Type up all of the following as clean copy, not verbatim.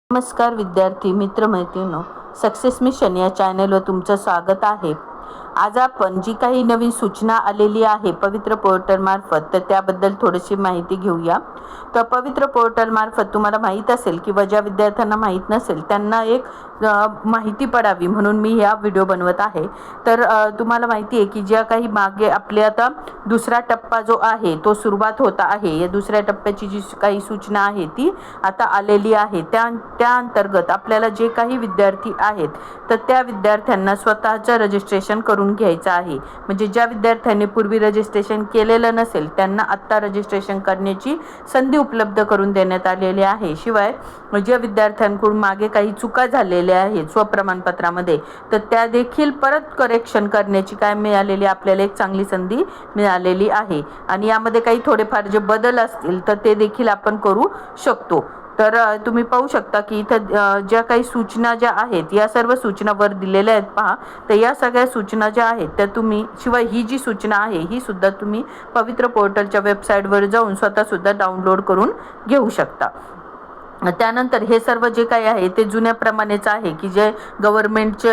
नमस्कार विद्यार्थी मित्रमैत्रिणींनो, success mission या चॅनलवर तुमचं स्वागत आहे. आज आपण जी काही नवीन सूचना आलेली आहे पवित्र पोर्टल मार्फत, तर त्याबद्दल थोडीशी माहिती घेऊया. तर पवित्र पोर्टल मार्फत तुम्हाला माहीत असेल किंवा ज्या विद्यार्थ्यांना माहीत नसेल त्यांना एक माहिती पडावी म्हणून मी हा व्हिडिओ बनवत आहे. तर तुम्हाला माहिती आहे की ज्या काही मागे आपले आता दुसरा टप्पा जो आहे तो सुरुवात होता आहे. या दुसऱ्या टप्प्याची जी काही सूचना आहे ती आता आलेली आहे. त्या अंतर्गत आपल्याला जे काही विद्यार्थी आहेत तर त्या विद्यार्थ्यांना स्वतःचं रजिस्ट्रेशन करून घ्यायचं आहे. म्हणजे ज्या विद्यार्थ्यांनी पूर्वी रजिस्ट्रेशन केलेलं नसेल त्यांना आत्ता रजिस्ट्रेशन करण्याची संधी उपलब्ध करून देण्यात आलेली आहे. शिवाय ज्या विद्यार्थ्यांकडून मागे काही चुका झालेल्या आहेत स्वप्रमाणपत्रामध्ये, तर त्या देखील परत करेक्शन करण्याची काय मिळालेली आपल्याला एक चांगली संधी मिळालेली आहे. आणि यामध्ये काही थोडेफार जे बदल असतील तर ते देखील आपण करू शकतो. तर तुम्ही पाहू शकता की इथं ज्या काही सूचना ज्या आहेत या सर्व सूचना वर दिलेल्या आहेत पहा. तर या सगळ्या सूचना ज्या आहेत त्या तुम्ही, शिवाय ही जी सूचना आहे ही सुद्धा तुम्ही पवित्र पोर्टलच्या वेबसाईटवर जाऊन स्वतःसुद्धा डाउनलोड करून घेऊ शकता. त्यानंतर हे सर्व जे काही आहे ते जुन्याप्रमाणेच आहे की जे गव्हर्नमेंटचे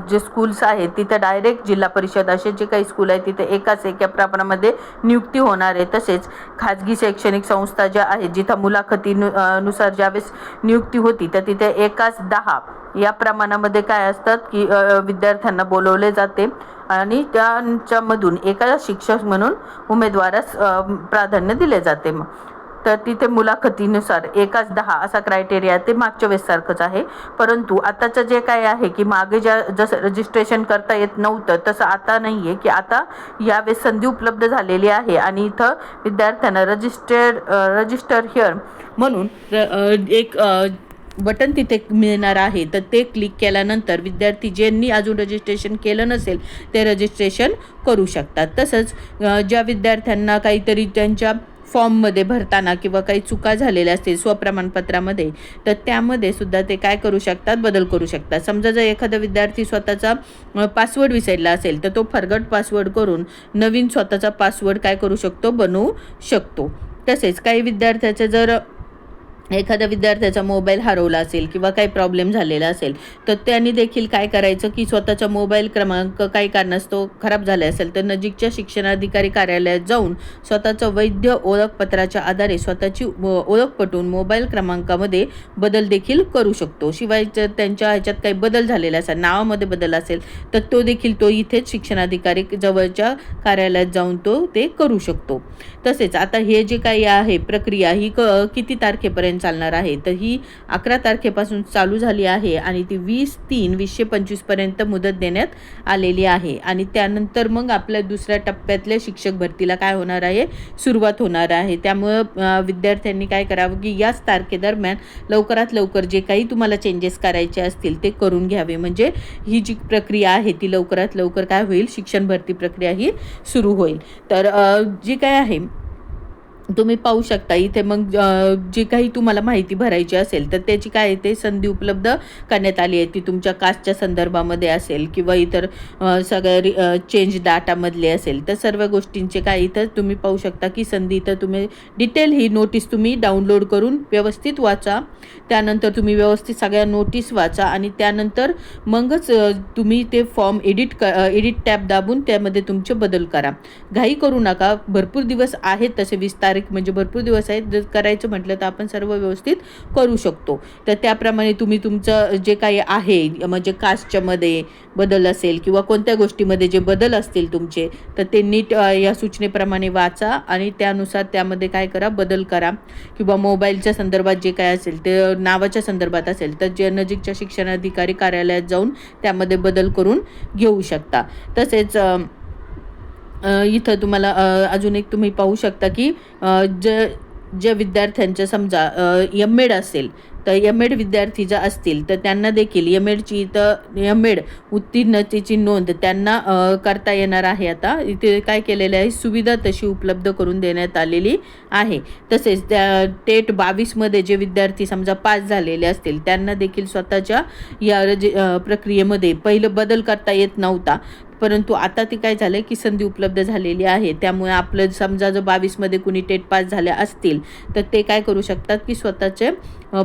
जे स्कूल्स आहेत तिथे डायरेक्ट जिल्हा परिषद असे जे काही स्कूल आहेत तिथे एका प्रमाणामध्ये नियुक्ती होणार आहे. तसेच खाजगी शैक्षणिक संस्था ज्या आहेत जिथं मुलाखतीनुसार ज्यावेळेस नियुक्ती होती तर तिथे 1:10 या प्रमाणामध्ये काय असतात की विद्यार्थ्यांना बोलवले जाते आणि त्यांच्यामधून एका शिक्षक म्हणून उमेदवारास प्राधान्य दिले जाते. तर तिथे मुलाखतीनुसार 1:10 असा क्रायटेरिया ते मागच्या वेळेसारखंच आहे. परंतु आताचं जे काय आहे की मागे जसं रजिस्ट्रेशन करता येत नव्हतं तसं आता नाही आहे की आता यावेळेस संधी उपलब्ध झालेली आहे. आणि इथं विद्यार्थ्यांना रजिस्टर हिअर म्हणून एक बटन तिथे मिळणार आहे. तर ते क्लिक केल्यानंतर विद्यार्थी ज्यांनी अजून रजिस्ट्रेशन केलं नसेल ते रजिस्ट्रेशन करू शकतात. तसंच ज्या विद्यार्थ्यांना काहीतरी त्यांच्या फॉर्ममध्ये भरताना किंवा काही चुका झालेल्या असतील स्वप्रमाणपत्रामध्ये, तर त्यामध्ये सुद्धा ते काय करू शकतात, बदल करू शकतात. समजा जर एखादा विद्यार्थी स्वतःचा पासवर्ड विसरला असेल तर तो फॉरगॉट पासवर्ड करून नवीन स्वतःचा पासवर्ड काय करू शकतो, बनवू शकतो. तसेच काही विद्यार्थ्याचे जर एखाद्या विद्यार्थ्याचा मोबाईल हरवला असेल किंवा काही प्रॉब्लेम झालेला असेल तर त्यांनी देखील काय करायचं की स्वतःचा मोबाईल क्रमांक काही कारणास्तव खराब झाले असेल तर नजीकच्या शिक्षणाधिकारी कार्यालयात जाऊन स्वतःचं वैध ओळखपत्राच्या आधारे स्वतःची ओळख पटवून मोबाईल क्रमांकामध्ये बदल देखील करू शकतो. शिवाय जर त्यांच्या ह्याच्यात काही बदल झालेला असेल, नावामध्ये बदल असेल तर तो इथेच शिक्षणाधिकारी जवळच्या कार्यालयात जाऊन ते करू शकतो. तसेच आता हे जे काही आहे प्रक्रिया ही किती तारखेपर्यंत चालणार आहे, तर ही 11 तारखेपासून चालू झाली आहे आणि ती 20/3/2025 पर्यंत मुदत देण्यात आलेली आहे. आणि त्यानंतर मग आपल्या दुसऱ्या टप्प्यातल्या शिक्षक भरतीला काय होणार आहे, सुरुवात होणार आहे. त्यामुळं विद्यार्थ्यांनी काय करावं की याच तारखेदरम्यान लवकरात लवकर जे काही तुम्हाला चेंजेस करायचे असतील ते करून घ्यावे. म्हणजे ही जी प्रक्रिया आहे ती लवकरात लवकर काय होईल, शिक्षण भरती प्रक्रिया ही सुरू होईल. तर जी काय आहे तुम्ही पाहू शकता इथे मग जी काही तुम्हाला माहिती भरायची असेल तर त्याची काय ते संधी उपलब्ध करण्यात आली आहे. ती तुमच्या कास्टच्या संदर्भामध्ये असेल किंवा इतर सगळ्या चेंज डाटामधले असेल तर सर्व गोष्टींचे काय इथं तुम्ही पाहू शकता की संधी. इथं तुम्ही डिटेल ही नोटीस तुम्ही डाउनलोड करून व्यवस्थित वाचा. त्यानंतर तुम्ही व्यवस्थित सगळ्या नोटीस वाचा आणि त्यानंतर मगच तुम्ही ते फॉर्म एडिट टॅब दाबून त्यामध्ये तुमचे बदल करा. घाई करू नका, भरपूर दिवस आहेत तसे 20 तारीख म्हणजे भरपूर दिवस आहेत. जर करायचं म्हटलं तर आपण सर्व व्यवस्थित करू शकतो. तर त्याप्रमाणे तुम्ही तुमचं जे काही आहे म्हणजे कास्टच्या मध्ये बदल असेल किंवा कोणत्या गोष्टीमध्ये जे बदल असतील तुमचे तर ते नीट या सूचनेप्रमाणे वाचा आणि त्यानुसार त्यामध्ये काय करा, बदल करा. किंवा मोबाईलच्या संदर्भात जे काय असेल ते नावाच्या संदर्भात असेल तर जे नजीकच्या शिक्षणाधिकारी कार्यालयात जाऊन त्यामध्ये बदल करून घेऊ शकता. तसेच इथं तुम्हाला अजून एक तुम्ही पाहू शकता की ज्या विद्यार्थ्यांचं समजा एम-एड असेल तर एम-एड विद्यार्थी जर असतील तर त्यांना देखील एम-एड उत्तीर्णतेची नोंद त्यांना करता येणार आहे. आता इथे काय केलेलं आहे, सुविधा तशी उपलब्ध करून देण्यात आलेली आहे. तसेच टेट 22मध्ये जे विद्यार्थी समजा पास झालेले असतील त्यांना देखील स्वतःच्या या प्रक्रियेमध्ये पहिलं बदल करता येत नव्हता परंतु आता ती काय झालं की संधी उपलब्ध झालेली आहे. त्यामुळे आपलं समजा जर 22मध्ये कुणी टेट पास झाले असतील तर ते काय करू शकतात की स्वतःचे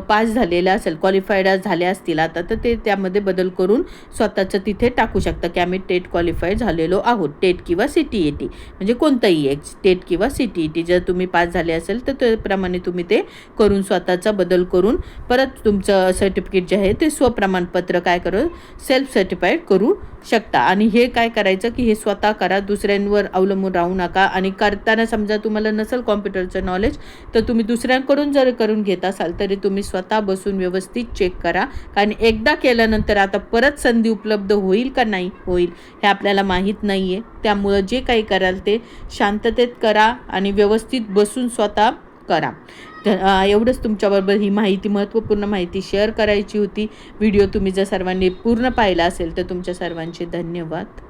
पास झालेले असेल, क्वालिफाईड झाले असतील आता, तर ते त्यामध्ये बदल करून स्वतःचं तिथे टाकू शकतं की आम्ही टेट क्वालिफाईड झालेलो आहोत. टेट किंवा CTET म्हणजे कोणतंही एक, टेट किंवा CTET जर तुम्ही पास झाले असेल तर त्याप्रमाणे तुम्ही ते करून स्वतःचा बदल करून परत तुमचं सर्टिफिकेट जे आहे ते स्वप्रमाणपत्र काय करू, सेल्फ सर्टिफाईड करू शकता. आणि हे काय करायचं की हे स्वतः करा, दुसऱ्यांवर अवलंबून राहू नका. आणि करताना समजा तुम्हाला नसेल कॉम्प्युटरचं नॉलेज तर तुम्ही दुसऱ्यांकडून जर करून घेत असाल तरी तुम्ही स्वतः बसून व्यवस्थित चेक करा. कारण एकदा केल्यानंतर आता परत संधी उपलब्ध होईल का नाही होईल हे आपल्याला माहीत नाही आहे. त्यामुळं जे काही कराल ते शांततेत करा आणि व्यवस्थित बसून स्वतः करा. एवढंच तुमच्याबरोबर ही माहिती, महत्त्वपूर्ण माहिती शेअर करायची होती. व्हिडिओ तुम्ही जर सर्वांनी पूर्ण पाहिला असेल तर तुमच्या सर्वांचे धन्यवाद.